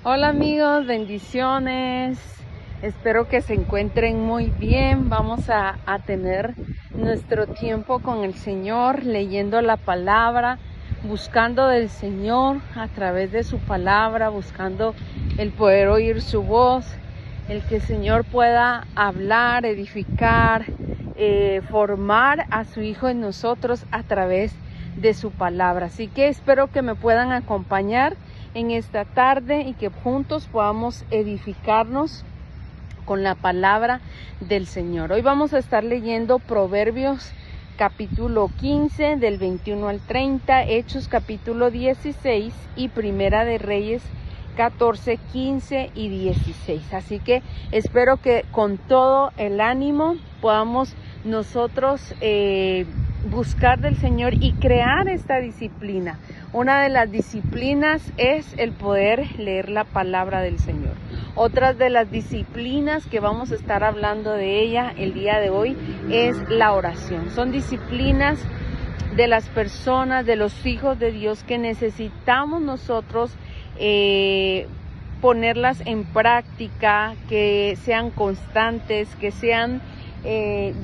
Hola amigos, bendiciones. Espero que se encuentren muy bien. Vamos a tener nuestro tiempo con el Señor, leyendo la palabra, buscando del Señor a través de su palabra, buscando el poder oír su voz, el que el Señor pueda hablar, edificar, formar a su Hijo en nosotros a través de su palabra. Así que espero que me puedan acompañar en esta tarde y que juntos podamos edificarnos con la palabra del Señor. Hoy vamos a estar leyendo Proverbios capítulo 15 del 21 al 30, Hechos capítulo 16 y Primera de Reyes 14, 15 y 16. Así que espero que con todo el ánimo podamos nosotros buscar del Señor y crear esta disciplina. Una de las disciplinas es el poder leer la palabra del Señor. Otra de las disciplinas que vamos a estar hablando de ella el día de hoy es la oración. Son disciplinas de las personas, de los hijos de Dios, que necesitamos nosotros ponerlas en práctica, que sean constantes, que sean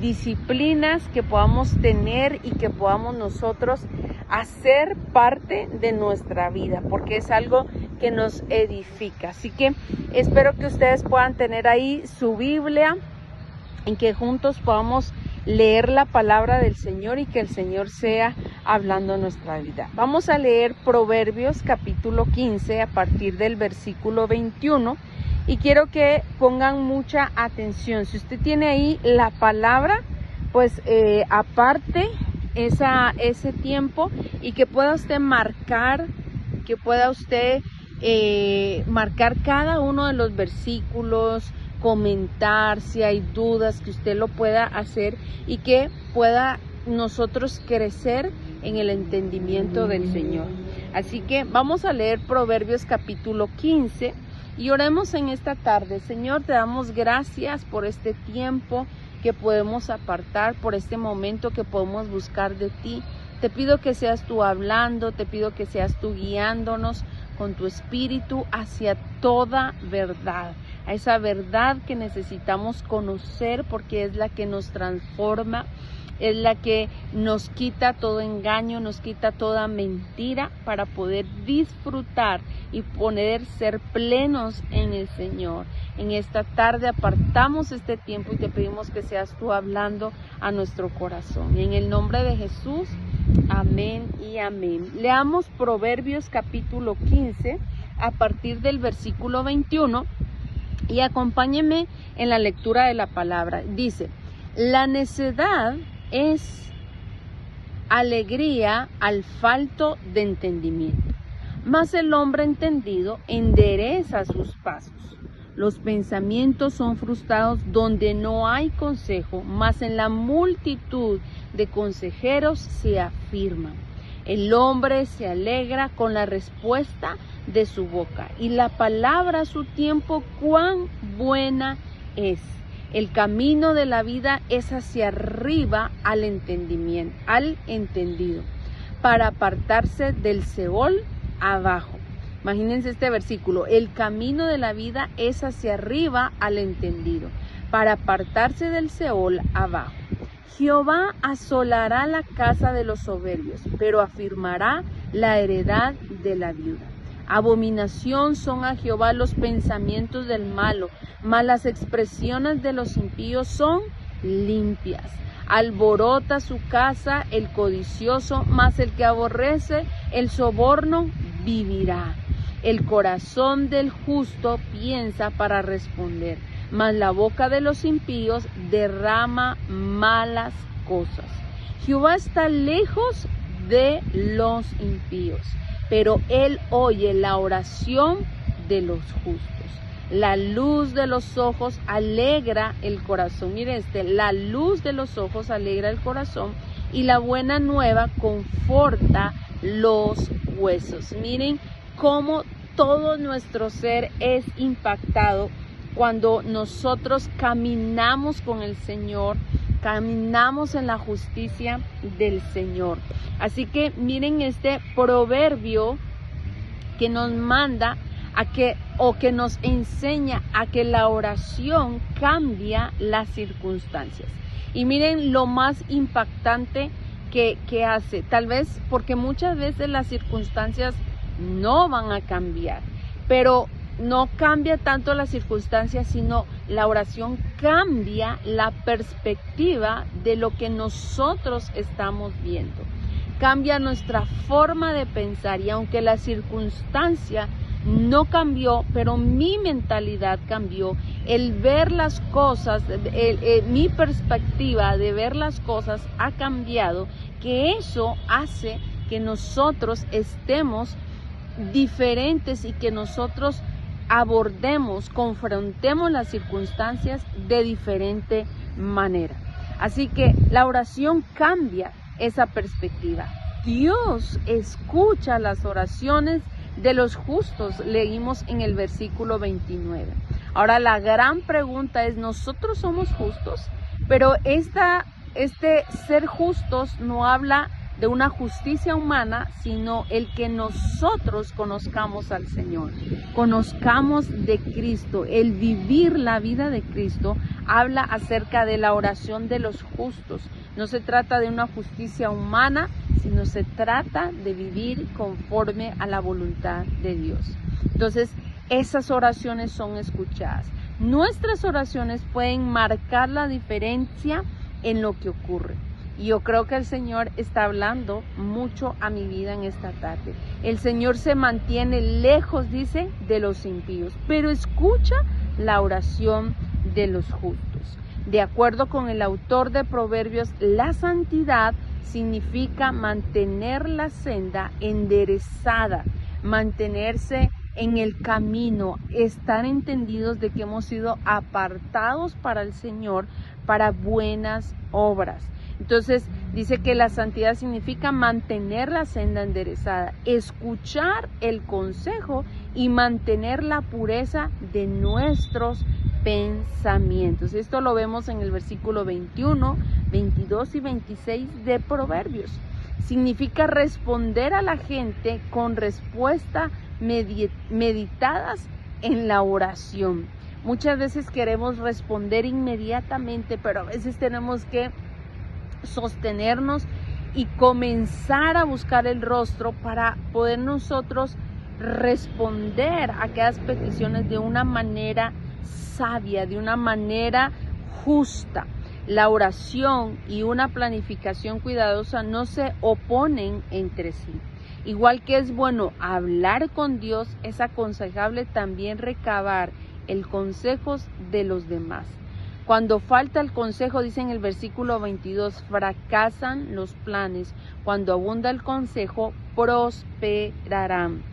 disciplinas que podamos tener y que podamos nosotros hacer parte de nuestra vida, porque es algo que nos edifica. Así que espero que ustedes puedan tener ahí su Biblia, en que juntos podamos leer la palabra del Señor y que el Señor sea hablando en nuestra vida. Vamos a leer Proverbios capítulo 15 a partir del versículo 21 y quiero que pongan mucha atención. Si usted tiene ahí la palabra, pues aparte ese tiempo y que pueda usted marcar, marcar cada uno de los versículos, comentar si hay dudas, que usted lo pueda hacer y que pueda nosotros crecer en el entendimiento del Señor. Así que vamos a leer Proverbios capítulo 15 y oremos en esta tarde. Señor, te damos gracias por este tiempo que podemos apartar, por este momento que podemos buscar de ti. Te pido que seas tú hablando, te pido que seas tú guiándonos con tu espíritu hacia toda verdad, a esa verdad que necesitamos conocer, porque es la que nos transforma, es la que nos quita todo engaño, nos quita toda mentira, para poder disfrutar y poder ser plenos en el Señor. En esta tarde apartamos este tiempo y te pedimos que seas tú hablando a nuestro corazón. En el nombre de Jesús, amén y amén. Leamos Proverbios capítulo 15 a partir del versículo 21 y acompáñenme en la lectura de la palabra. Dice: la necedad es alegría al falto de entendimiento, mas el hombre entendido endereza sus pasos. Los pensamientos son frustrados donde no hay consejo, mas en la multitud de consejeros se afirman. El hombre se alegra con la respuesta de su boca, y la palabra a su tiempo cuán buena es. El camino de la vida es hacia arriba al entendido, para apartarse del Seol abajo. Imagínense este versículo: el camino de la vida es hacia arriba al entendido, para apartarse del Seol abajo. Jehová asolará la casa de los soberbios, pero afirmará la heredad de la viuda. Abominación son a Jehová los pensamientos del malo, mas las expresiones de los impíos son limpias. Alborota su casa el codicioso, mas el que aborrece el soborno vivirá. El corazón del justo piensa para responder, mas la boca de los impíos derrama malas cosas. Jehová está lejos de los impíos, pero él oye la oración de los justos. La luz de los ojos alegra el corazón. Mire la luz de los ojos alegra el corazón, y la buena nueva conforta los huesos. Miren cómo todo nuestro ser es impactado cuando nosotros caminamos con el Señor, caminamos en la justicia del Señor. Así que miren este proverbio que nos manda que nos enseña a que la oración cambia las circunstancias. Y miren lo más impactante que hace, tal vez porque muchas veces las circunstancias no van a cambiar, pero no cambia tanto las circunstancias, sino la oración cambia la perspectiva de lo que nosotros estamos viendo. Cambia nuestra forma de pensar, y aunque la circunstancia no cambió, pero mi mentalidad cambió, el ver las cosas, mi perspectiva de ver las cosas ha cambiado, que eso hace que nosotros estemos diferentes y que nosotros abordemos, confrontemos las circunstancias de diferente manera. Así que la oración cambia esa perspectiva. Dios escucha las oraciones de los justos, leímos en el versículo 29. Ahora la gran pregunta es, ¿nosotros somos justos? Pero este ser justos no habla de una justicia humana, sino el que nosotros conozcamos al Señor, conozcamos de Cristo. El vivir la vida de Cristo habla acerca de la oración de los justos. No se trata de una justicia humana, sino se trata de vivir conforme a la voluntad de Dios. Entonces, esas oraciones son escuchadas. Nuestras oraciones pueden marcar la diferencia en lo que ocurre. Y yo creo que el Señor está hablando mucho a mi vida en esta tarde. El Señor se mantiene lejos, dice, de los impíos, pero escucha la oración de los justos. De acuerdo con el autor de Proverbios, la santidad significa mantener la senda enderezada, mantenerse en el camino, estar entendidos de que hemos sido apartados para el Señor, para buenas obras. Entonces dice que la santidad significa mantener la senda enderezada, escuchar el consejo y mantener la pureza de nuestros pensamientos. Esto lo vemos en el versículo 21, 22 y 26 de Proverbios. Significa responder a la gente con respuestas meditadas en la oración. Muchas veces queremos responder inmediatamente, pero a veces tenemos que sostenernos y comenzar a buscar el rostro para poder nosotros responder a aquellas peticiones de una manera sabia, de una manera justa. La oración y una planificación cuidadosa no se oponen entre sí. Igual que es bueno hablar con Dios, es aconsejable también recabar el consejo de los demás. Cuando falta el consejo, dice en el versículo 22, fracasan los planes. Cuando abunda el consejo, prosperarán.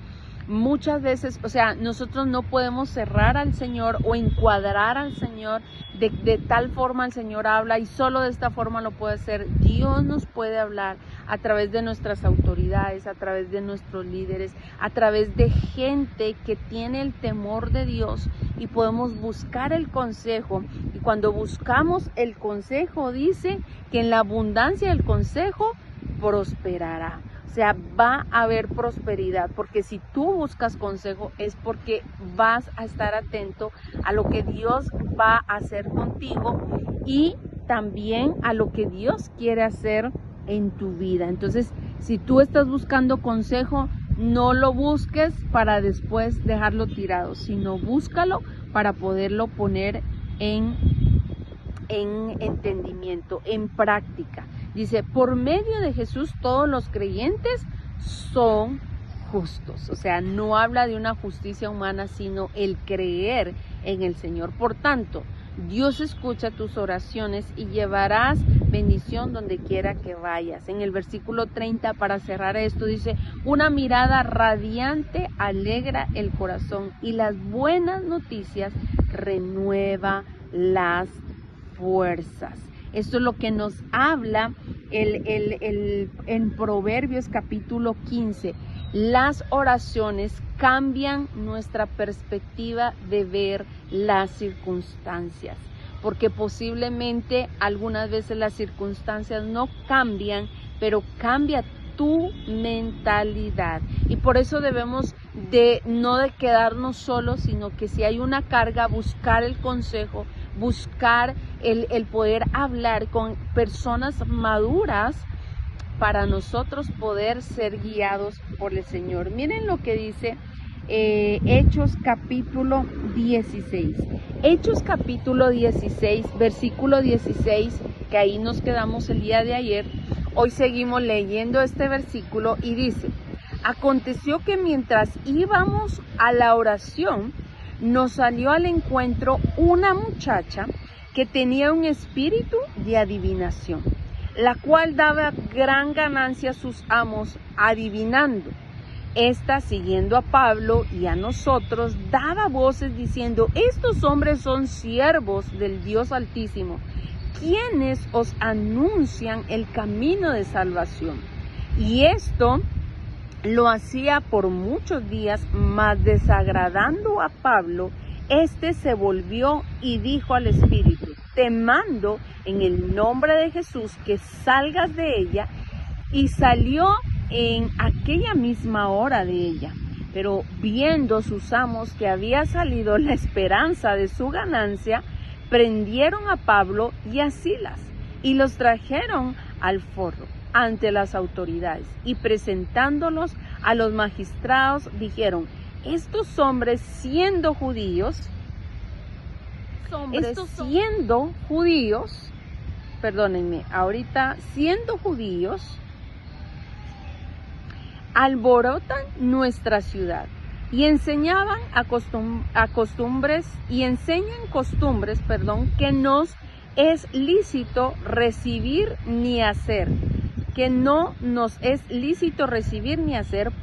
Muchas veces, nosotros no podemos cerrar al Señor o encuadrar al Señor de tal forma el Señor habla y solo de esta forma lo puede hacer. Dios nos puede hablar a través de nuestras autoridades, a través de nuestros líderes, a través de gente que tiene el temor de Dios y podemos buscar el consejo. Y cuando buscamos el consejo, dice que en la abundancia del consejo prosperará. O sea, va a haber prosperidad, porque si tú buscas consejo es porque vas a estar atento a lo que Dios va a hacer contigo y también a lo que Dios quiere hacer en tu vida. Entonces, si tú estás buscando consejo, no lo busques para después dejarlo tirado, sino búscalo para poderlo poner en entendimiento, en práctica. Dice, por medio de Jesús todos los creyentes son justos. O sea, no habla de una justicia humana, sino el creer en el Señor. Por tanto, Dios escucha tus oraciones y llevarás bendición donde quiera que vayas. En el versículo 30, para cerrar esto, dice, una mirada radiante alegra el corazón y las buenas noticias renueva las fuerzas. Esto es lo que nos habla en Proverbios capítulo 15. Las oraciones cambian nuestra perspectiva de ver las circunstancias, porque posiblemente algunas veces las circunstancias no cambian, pero cambia tu mentalidad. Y por eso debemos no de quedarnos solos, sino que si hay una carga, buscar el consejo, buscar el poder hablar con personas maduras para nosotros poder ser guiados por el Señor. Miren lo que dice Hechos capítulo 16. Hechos capítulo 16, versículo 16, que ahí nos quedamos el día de ayer. Hoy seguimos leyendo este versículo y dice: aconteció que mientras íbamos a la oración, nos salió al encuentro una muchacha que tenía un espíritu de adivinación, la cual daba gran ganancia a sus amos adivinando. Esta, siguiendo a Pablo y a nosotros, daba voces diciendo: estos hombres son siervos del Dios Altísimo, quienes os anuncian el camino de salvación. Y esto lo hacía por muchos días, mas desagradando a Pablo, éste se volvió y dijo al espíritu: te mando en el nombre de Jesús que salgas de ella. Y salió en aquella misma hora de ella. Pero viendo sus amos que había salido la esperanza de su ganancia, prendieron a Pablo y a Silas y los trajeron al foro ante las autoridades, y presentándolos a los magistrados dijeron: estos hombres siendo judíos, siendo judíos, alborotan nuestra ciudad y enseñan costumbres que nos es lícito recibir ni hacer,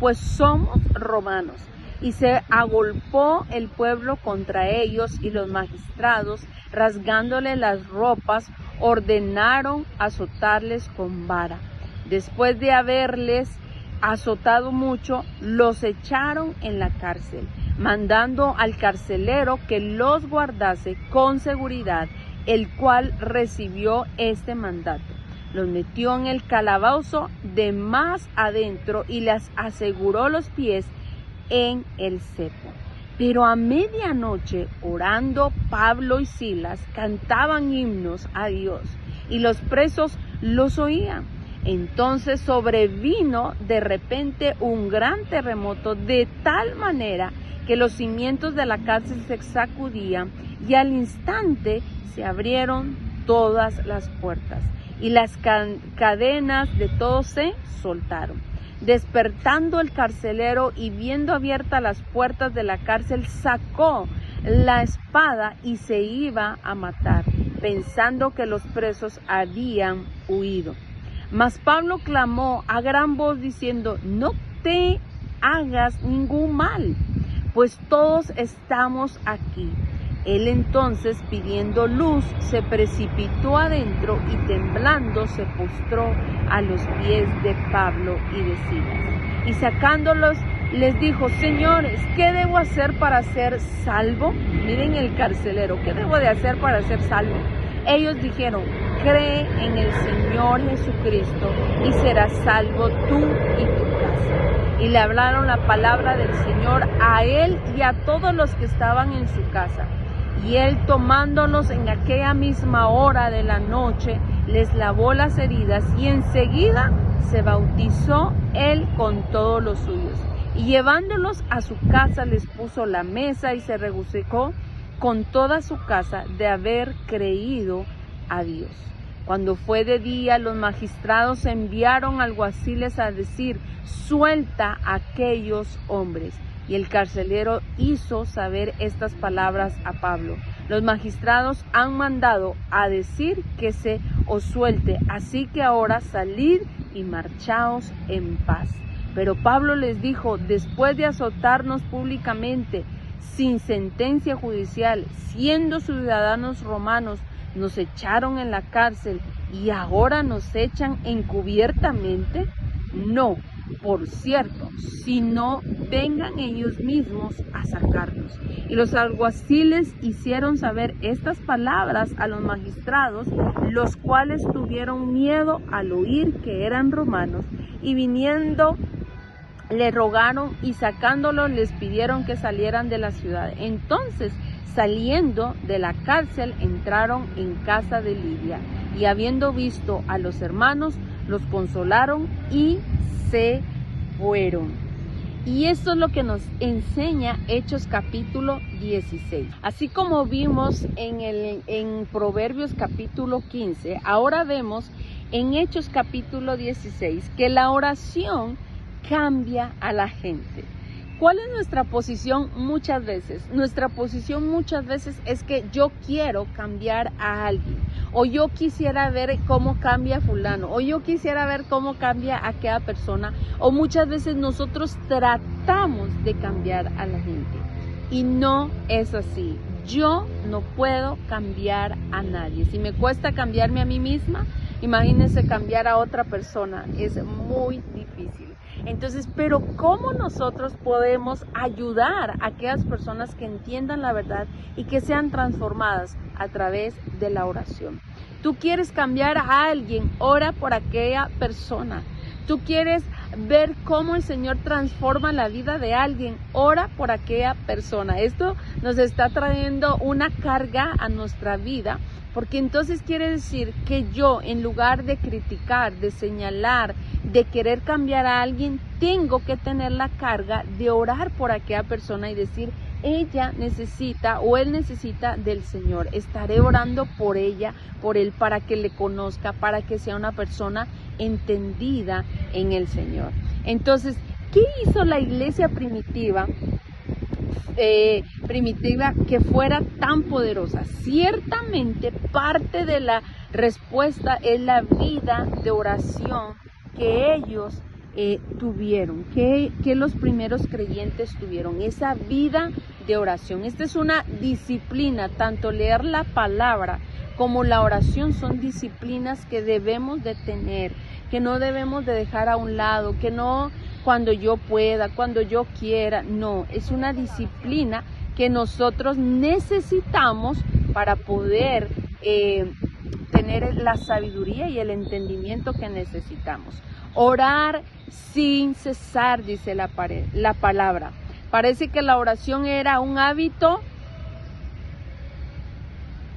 pues somos romanos. Y se agolpó el pueblo contra ellos, y los magistrados, rasgándole las ropas, ordenaron azotarles con vara. Después de haberles azotado mucho, los echaron en la cárcel, mandando al carcelero que los guardase con seguridad, el cual recibió este mandato. Los metió en el calabozo de más adentro y les aseguró los pies en el cepo. Pero a medianoche, orando, Pablo y Silas cantaban himnos a Dios, y los presos los oían. Entonces sobrevino de repente un gran terremoto, de tal manera que los cimientos de la cárcel se sacudían, y al instante se abrieron todas las puertas, y las cadenas de todos se soltaron. Despertando el carcelero y viendo abiertas las puertas de la cárcel, sacó la espada y se iba a matar, pensando que los presos habían huido. Mas Pablo clamó a gran voz diciendo: no te hagas ningún mal, pues todos estamos aquí. Él entonces, pidiendo luz, se precipitó adentro y temblando se postró a los pies de Pablo y de Silas. Y sacándolos les dijo: señores, ¿qué debo hacer para ser salvo? Miren el carcelero: ¿qué debo de hacer para ser salvo? Ellos dijeron: cree en el Señor Jesucristo y serás salvo tú y tu casa. Y le hablaron la palabra del Señor a él y a todos los que estaban en su casa. Y él, tomándolos en aquella misma hora de la noche, les lavó las heridas, y enseguida se bautizó él con todos los suyos. Y llevándolos a su casa les puso la mesa, y se regocijó con toda su casa de haber creído a Dios. Cuando fue de día, los magistrados enviaron alguaciles a decir: suelta a aquellos hombres. Y el carcelero hizo saber estas palabras a Pablo: los magistrados han mandado a decir que se os suelte, así que ahora salid y marchaos en paz. Pero Pablo les dijo: después de azotarnos públicamente, sin sentencia judicial, siendo ciudadanos romanos, nos echaron en la cárcel, y ahora nos echan encubiertamente. No, por cierto, si no, vengan ellos mismos a sacarnos. Y los alguaciles hicieron saber estas palabras a los magistrados, los cuales tuvieron miedo al oír que eran romanos, y viniendo le rogaron y sacándolo les pidieron que salieran de la ciudad. Entonces, saliendo de la cárcel, entraron en casa de Lidia y habiendo visto a los hermanos, los consolaron y se fueron. Y esto es lo que nos enseña Hechos capítulo 16. Así como vimos en Proverbios capítulo 15, ahora vemos en Hechos capítulo 16 que la oración cambia a la gente. ¿Cuál es nuestra posición muchas veces? Nuestra posición muchas veces es que yo quiero cambiar a alguien, o yo quisiera ver cómo cambia fulano, o yo quisiera ver cómo cambia a aquella persona, o muchas veces nosotros tratamos de cambiar a la gente. Y no es así. Yo no puedo cambiar a nadie. Si me cuesta cambiarme a mí misma, imagínense cambiar a otra persona. Es muy difícil. Entonces, pero ¿cómo nosotros podemos ayudar a aquellas personas que entiendan la verdad y que sean transformadas a través de la oración? Tú quieres cambiar a alguien, ora por aquella persona. Tú quieres ver cómo el Señor transforma la vida de alguien, ora por aquella persona. Esto nos está trayendo una carga a nuestra vida, porque entonces quiere decir que yo, en lugar de criticar, de señalar, de querer cambiar a alguien, tengo que tener la carga de orar por aquella persona y decir, ella necesita o él necesita del Señor. Estaré orando por ella, por él, para que le conozca, para que sea una persona entendida en el Señor. Entonces, ¿qué hizo la iglesia primitiva que fuera tan poderosa? Ciertamente parte de la respuesta es la vida de oración que ellos tuvieron, que los primeros creyentes tuvieron, esa vida de oración. Esta es una disciplina, tanto leer la palabra como la oración son disciplinas que debemos de tener, que no debemos de dejar a un lado, que no cuando yo pueda, cuando yo quiera, no, es una disciplina que nosotros necesitamos para poder tener la sabiduría y el entendimiento que necesitamos. Orar sin cesar, dice la palabra. Parece que la oración era un hábito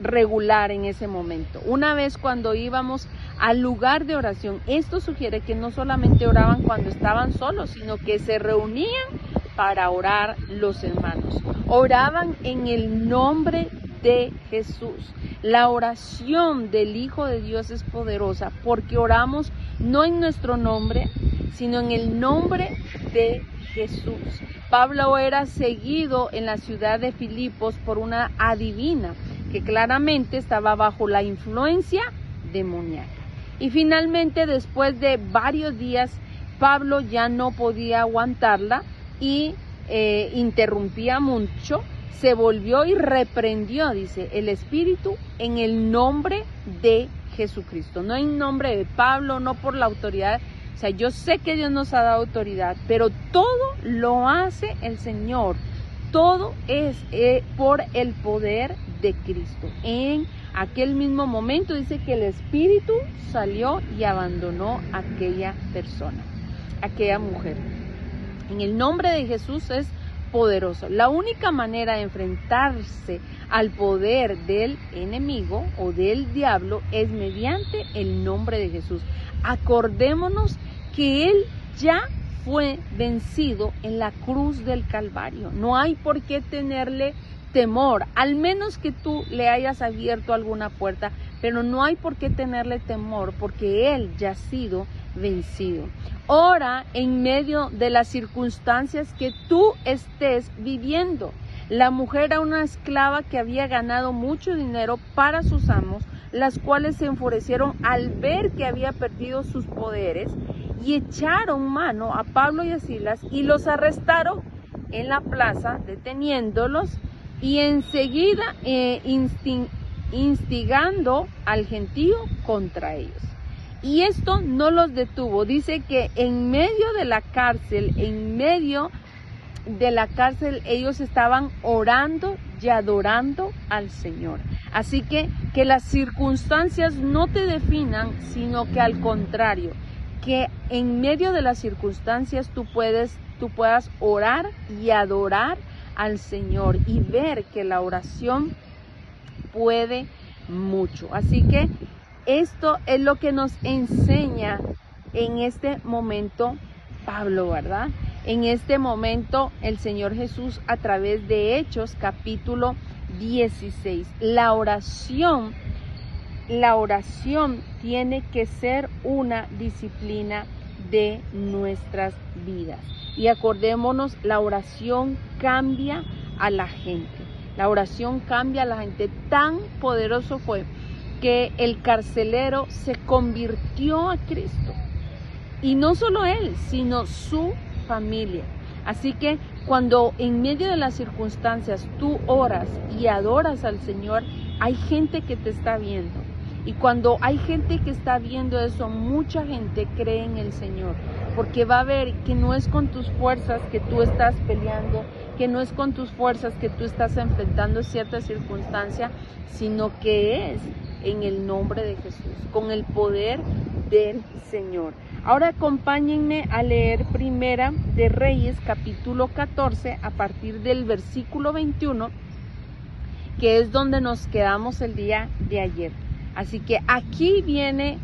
regular en ese momento. Una vez cuando íbamos al lugar de oración, esto sugiere que no solamente oraban cuando estaban solos, sino que se reunían para orar los hermanos. Oraban en el nombre de Jesús. La oración del Hijo de Dios es poderosa porque oramos no en nuestro nombre, sino en el nombre de Jesús. Pablo era seguido en la ciudad de Filipos por una adivina que claramente estaba bajo la influencia demoníaca. Y finalmente, después de varios días, Pablo ya no podía aguantarla y interrumpía mucho. Se volvió y reprendió, dice, el Espíritu en el nombre de Jesucristo. No en nombre de Pablo, no por la autoridad. O sea, yo sé que Dios nos ha dado autoridad, pero todo lo hace el Señor. Todo es por el poder de Cristo. En aquel mismo momento dice que el Espíritu salió y abandonó a aquella persona, aquella mujer. En el nombre de Jesús es poderoso. La única manera de enfrentarse al poder del enemigo o del diablo es mediante el nombre de Jesús. Acordémonos que Él ya fue vencido en la cruz del Calvario. No hay por qué tenerle temor, al menos que tú le hayas abierto alguna puerta, pero no hay por qué tenerle temor porque Él ya ha sido vencido. Ora en medio de las circunstancias que tú estés viviendo. La mujer era una esclava que había ganado mucho dinero para sus amos, las cuales se enfurecieron al ver que había perdido sus poderes y echaron mano a Pablo y a Silas y los arrestaron en la plaza, deteniéndolos y enseguida instigando al gentío contra ellos. Y esto no los detuvo. Dice que en medio de la cárcel, ellos estaban orando y adorando al Señor. Así que las circunstancias no te definan, sino que al contrario, que en medio de las circunstancias tú puedas orar y adorar al Señor y ver que la oración puede mucho. Así que esto es lo que nos enseña en este momento Pablo, ¿verdad? En este momento el Señor Jesús a través de Hechos capítulo 16. La oración tiene que ser una disciplina de nuestras vidas. Y acordémonos, la oración cambia a la gente. La oración cambia a la gente. Tan poderoso fue que el carcelero se convirtió a Cristo. Y no solo él, sino su familia. Así que cuando en medio de las circunstancias tú oras y adoras al Señor, hay gente que te está viendo. Y cuando hay gente que está viendo eso, mucha gente cree en el Señor, porque va a ver que no es con tus fuerzas que tú estás peleando, que no es con tus fuerzas que tú estás enfrentando cierta circunstancia, sino que es en el nombre de Jesús, con el poder del Señor. Ahora acompáñenme a leer Primera de Reyes, capítulo 14, a partir del versículo 21, que es donde nos quedamos el día de ayer. Así que aquí viene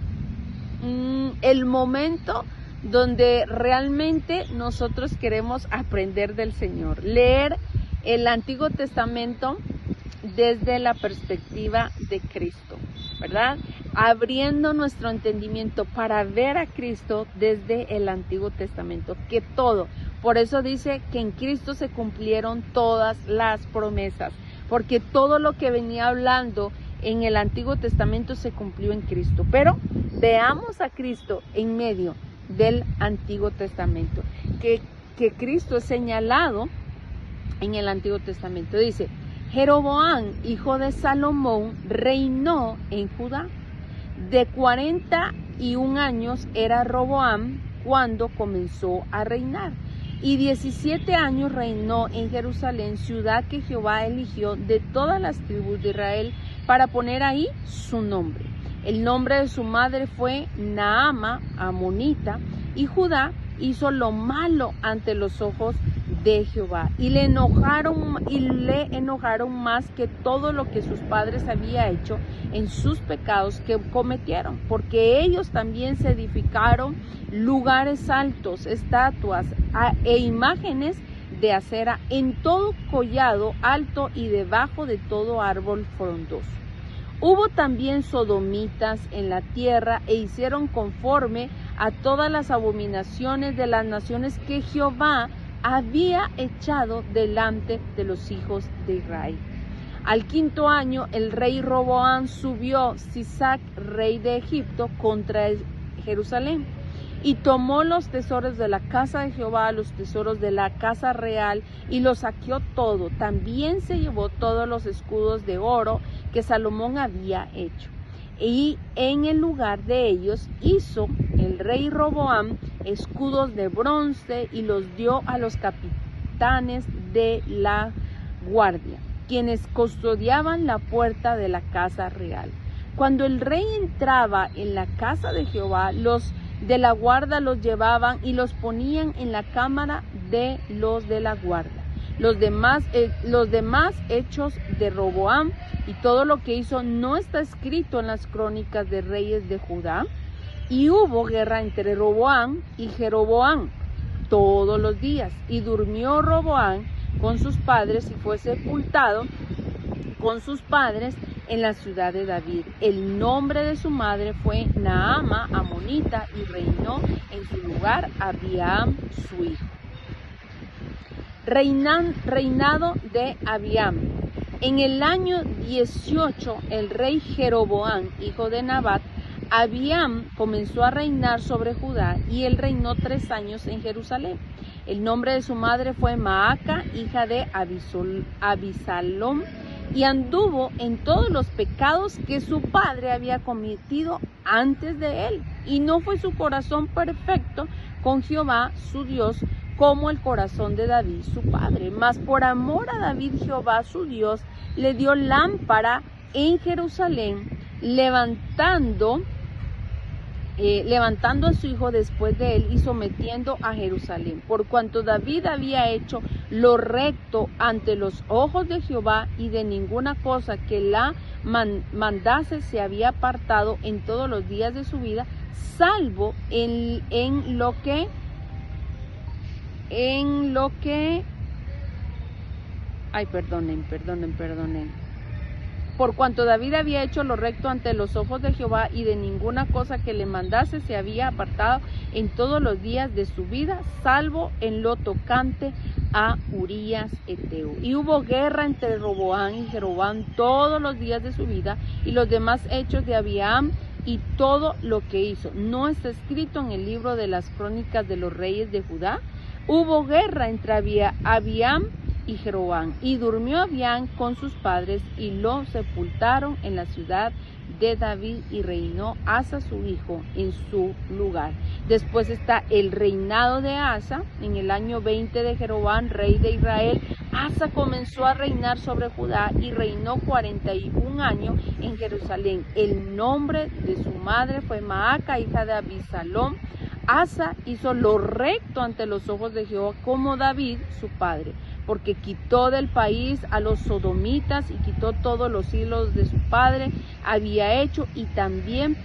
el momento donde realmente nosotros queremos aprender del Señor. Leer el Antiguo Testamento desde la perspectiva de Cristo, ¿verdad? Abriendo nuestro entendimiento para ver a Cristo desde el Antiguo Testamento, que todo, por eso dice que en Cristo se cumplieron todas las promesas, porque todo lo que venía hablando en el Antiguo Testamento se cumplió en Cristo. Pero veamos a Cristo en medio del Antiguo Testamento, que Cristo es señalado en el Antiguo Testamento. Dice: Jeroboam, hijo de Salomón, reinó en Judá. De 41 años era Roboam cuando comenzó a reinar, y 17 años reinó en Jerusalén, ciudad que Jehová eligió de todas las tribus de Israel para poner ahí su nombre. El nombre de su madre fue Naama, amonita, y Judá hizo lo malo ante los ojos de Jehová, y le enojaron más que todo lo que sus padres había hecho en sus pecados que cometieron, porque ellos también se edificaron lugares altos, estatuas e imágenes de acera en todo collado alto y debajo de todo árbol frondoso. Hubo también sodomitas en la tierra e hicieron conforme a todas las abominaciones de las naciones que Jehová había echado delante de los hijos de Israel. Al 5.º año, el rey Roboam subió Sisac, rey de Egipto, contra Jerusalén, y tomó los tesoros de la casa de Jehová, los tesoros de la casa real, y lo saqueó todo. También se llevó todos los escudos de oro que Salomón había hecho. Y en el lugar de ellos hizo el rey Roboam escudos de bronce y los dio a los capitanes de la guardia, quienes custodiaban la puerta de la casa real. Cuando el rey entraba en la casa de Jehová, los de la guardia los llevaban y los ponían en la cámara de los de la guardia. Los demás hechos de Roboam y todo lo que hizo no está escrito en las crónicas de reyes de Judá. Y hubo guerra entre Roboam y Jeroboam todos los días, y durmió Roboam con sus padres y fue sepultado con sus padres en la ciudad de David. El nombre de su madre fue Naama, amonita, y reinó en su lugar Abiam, su hijo. Reinado de Abiam. En el año 18, el rey Jeroboam, hijo de Nabat, Abiam comenzó a reinar sobre Judá, y él reinó 3 años en Jerusalén. El nombre de su madre fue Maaca, hija de Abisalom, y anduvo en todos los pecados que su padre había cometido antes de él, y no fue su corazón perfecto con Jehová su Dios como el corazón de David su padre. Mas por amor a David, Jehová su Dios le dio lámpara en Jerusalén, levantando levantando a su hijo después de él y sometiendo a Jerusalén, por cuanto David había hecho lo recto ante los ojos de Jehová, y de ninguna cosa que la mandase se había apartado en todos los días de su vida, salvo en lo que por cuanto David había hecho lo recto ante los ojos de Jehová, y de ninguna cosa que le mandase se había apartado en todos los días de su vida, salvo en lo tocante a Urías Eteo. Y hubo guerra entre Roboam y Jeroboam todos los días de su vida, y los demás hechos de Abiam y todo lo que hizo, ¿no está escrito en el libro de las crónicas de los reyes de Judá? Hubo guerra entre Abiam y Jeroboam, y durmió Abiam con sus padres, y lo sepultaron en la ciudad de David, y reinó Asa su hijo en su lugar. Después está el reinado de Asa. En el año 20 de Jeroboam, rey de Israel, Asa comenzó a reinar sobre Judá, y reinó 41 años en Jerusalén. El nombre de su madre fue Maaca, hija de Abisalom. Asa hizo lo recto ante los ojos de Jehová, como David su padre, porque quitó del país a los sodomitas, y quitó todos los ídolos de su padre había hecho, y también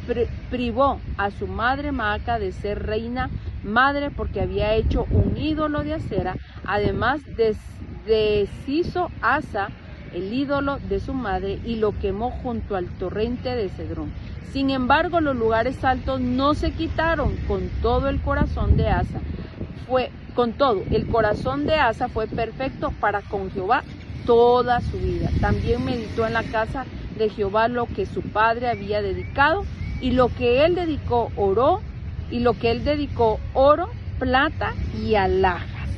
privó a su madre Maaca de ser reina madre, porque había hecho un ídolo de acera. Además deshizo Asa el ídolo de su madre, y lo quemó junto al torrente de Cedrón. Sin embargo, los lugares altos no se quitaron. Con todo, el corazón de Asa fue perfecto para con Jehová toda su vida. También meditó en la casa de Jehová lo que su padre había dedicado, y lo que él dedicó oro, plata y alhajas.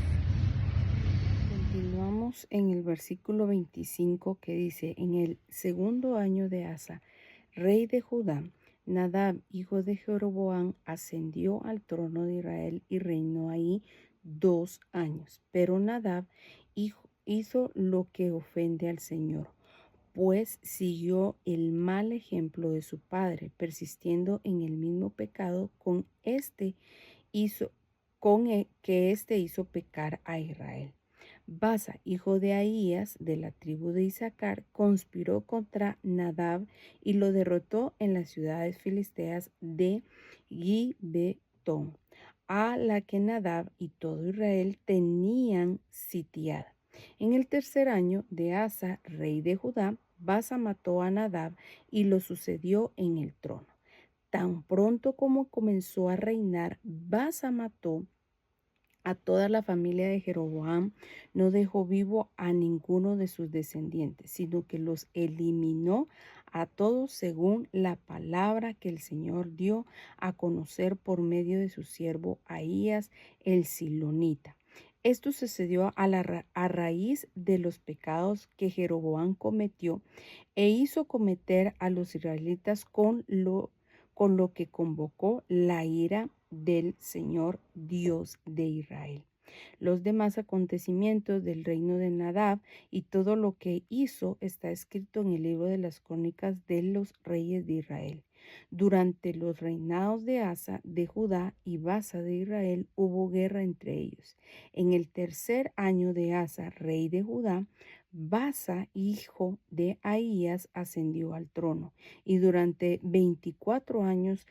Continuamos en el versículo 25, que dice: en el segundo año de Asa, rey de Judá, Nadab, hijo de Jeroboam, ascendió al trono de Israel y reinó ahí 2 años. Pero Nadab hizo lo que ofende al Señor, pues siguió el mal ejemplo de su padre, persistiendo en el mismo pecado que éste hizo pecar a Israel. Basa, hijo de Ahías, de la tribu de Isaacar, conspiró contra Nadab y lo derrotó en las ciudades filisteas de Gibetón, a la que Nadab y todo Israel tenían sitiada. En el tercer año de Asa, rey de Judá, Basa mató a Nadab y lo sucedió en el trono. Tan pronto como comenzó a reinar, Basa mató a toda la familia de Jeroboam, no dejó vivo a ninguno de sus descendientes, sino que los eliminó a todos según la palabra que el Señor dio a conocer por medio de su siervo Ahías el Silonita. Esto sucedió a raíz de los pecados que Jeroboam cometió e hizo cometer a los israelitas con lo que convocó la ira del Señor Dios de Israel. Los demás acontecimientos del reino de Nadab y todo lo que hizo está escrito en el libro de las crónicas de los reyes de Israel. Durante los reinados de Asa de Judá y Basa de Israel hubo guerra entre ellos. En el tercer año de Asa, rey de Judá, Basa, hijo de Ahías, ascendió al trono, y durante 24 años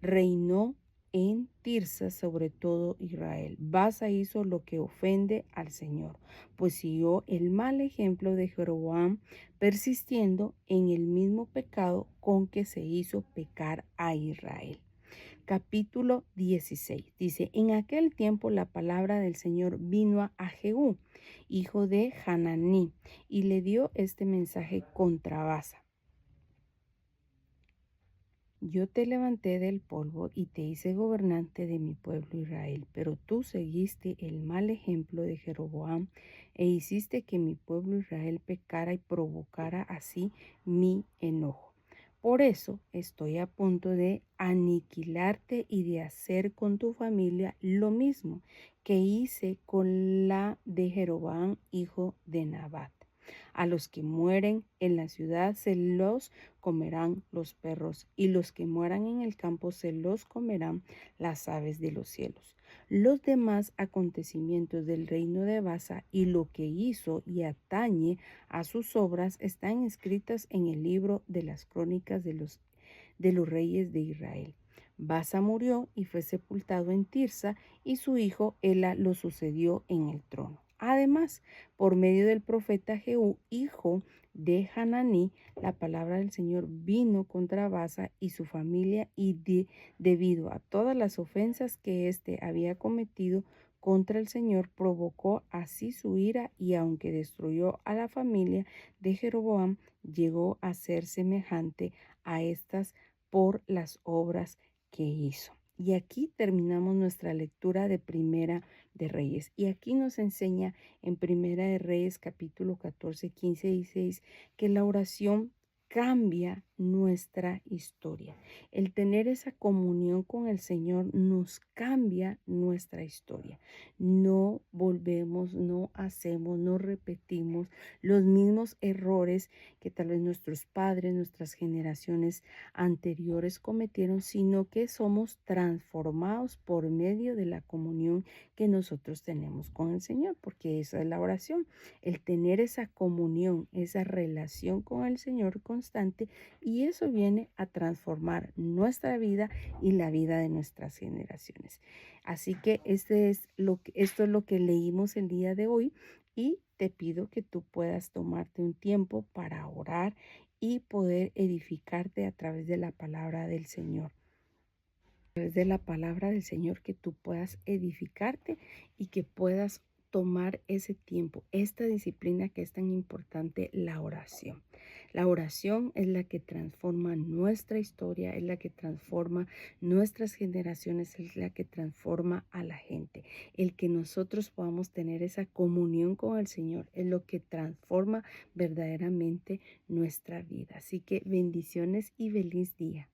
reinó en Tirsa sobre todo Israel. Basa hizo lo que ofende al Señor, pues siguió el mal ejemplo de Jeroboam, persistiendo en el mismo pecado con que se hizo pecar a Israel. Capítulo 16. Dice: en aquel tiempo la palabra del Señor vino a Jehú, hijo de Hananí, y le dio este mensaje contra Basa: yo te levanté del polvo y te hice gobernante de mi pueblo Israel, pero tú seguiste el mal ejemplo de Jeroboam e hiciste que mi pueblo Israel pecara y provocara así mi enojo. Por eso estoy a punto de aniquilarte y de hacer con tu familia lo mismo que hice con la de Jeroboam, hijo de Nabat. A los que mueren en la ciudad se los comerán los perros, y los que mueran en el campo se los comerán las aves de los cielos. Los demás acontecimientos del reino de Baasa y lo que hizo y atañe a sus obras están escritas en el libro de las crónicas de los reyes de Israel. Baasa murió y fue sepultado en Tirsa, y su hijo Ela lo sucedió en el trono. Además, por medio del profeta Jehú, hijo de Hananí, la palabra del Señor vino contra Baasa y su familia, y debido a todas las ofensas que éste había cometido contra el Señor, provocó así su ira, y aunque destruyó a la familia de Jeroboam, llegó a ser semejante a estas por las obras que hizo. Y aquí terminamos nuestra lectura de Primera de Reyes. Y aquí nos enseña en Primera de Reyes capítulo 14, 15 y 16 que la oración cambia nuestra historia. El tener esa comunión con el Señor nos cambia nuestra historia. No volvemos, no hacemos, no repetimos los mismos errores que tal vez nuestros padres, nuestras generaciones anteriores cometieron, sino que somos transformados por medio de la comunión que nosotros tenemos con el Señor, porque esa es la oración, el tener esa comunión, esa relación con el Señor constante, y eso viene a transformar nuestra vida y la vida de nuestras generaciones. Así que esto es lo que leímos el día de hoy, y te pido que tú puedas tomarte un tiempo para orar y poder edificarte a través de la palabra del Señor. A través de la palabra del Señor, que tú puedas edificarte y que puedas tomar ese tiempo, esta disciplina que es tan importante, la oración. La oración es la que transforma nuestra historia, es la que transforma nuestras generaciones, es la que transforma a la gente. El que nosotros podamos tener esa comunión con el Señor es lo que transforma verdaderamente nuestra vida. Así que bendiciones y feliz día.